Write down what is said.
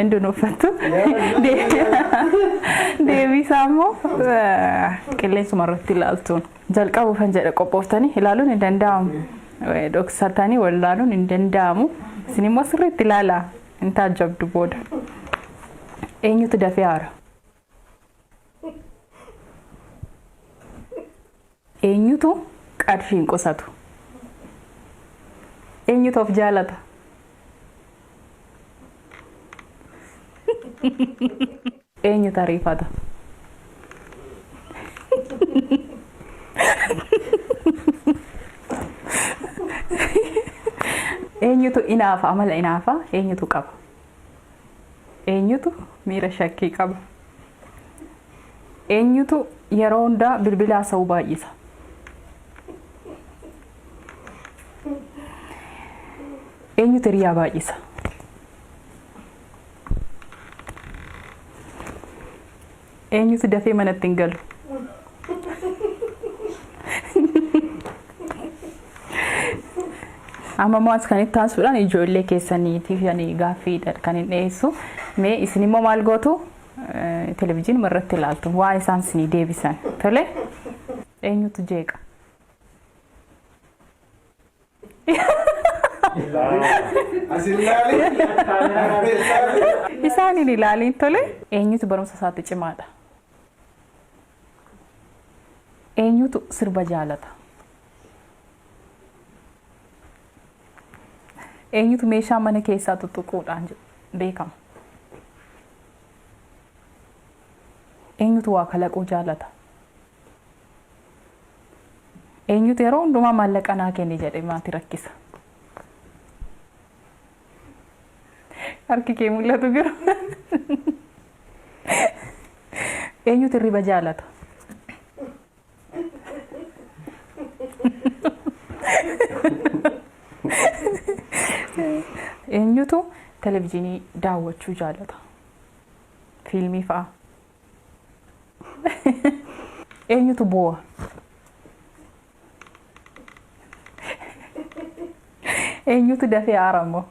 Endono fatto. Deebi saammoo qilleensuma irratti ilaaltuun jalqabu kan jedhe qophoftanii ilaaluun hin danda'amu. Dhoksatanii wal ilaaluun hin danda'amu. Isin immoo sirriitti ilaalaa hin taajjabdu booda. Eenyutu dafee haara? Eenyutu qarshii hin qusatu? Eenyutu of jaalata? Eenyutu ariifata? Eenyutu inaafa amala inaafa? Eenyutu qaba? Eenyutu miira shakkii qaba? Eenyutu yeroo hundaa bilbilaa sa'uu baay'isa? Eenyutu hiriyaa baay'isa? Eenyutu dafee manatti hin galu? Amma maas kan itti taasisuudhaan ijoollee keessaniitiif gaaffiidha kan hin dhiyeessu. Mee isin immoo maal gootu? Televezyiinii irratti ilaaltu waan isaan isinii deebisan. Tole? Eenyutu jeeqa? Isaanin ilaaliin tole? Eenyutu barumsa isaatti cimaadha? Eenyutu sirba jaalata? Eenyutu meeshaa mana keessaa tuttuquudhaan beekama? Eenyutu waa kalaquu jaalata? Eenyutu yeroo hundumaa maallaqa naa kenni jedhee maatii rakkisa? Harki kee mul'atu jira. Eenyutu hirriba jaalata? Eenyutu televezyiinii daawwachuu jaalata? Fiilmii fa'a? Eenyutu boo'a? Eenyutu dafee haara immoo?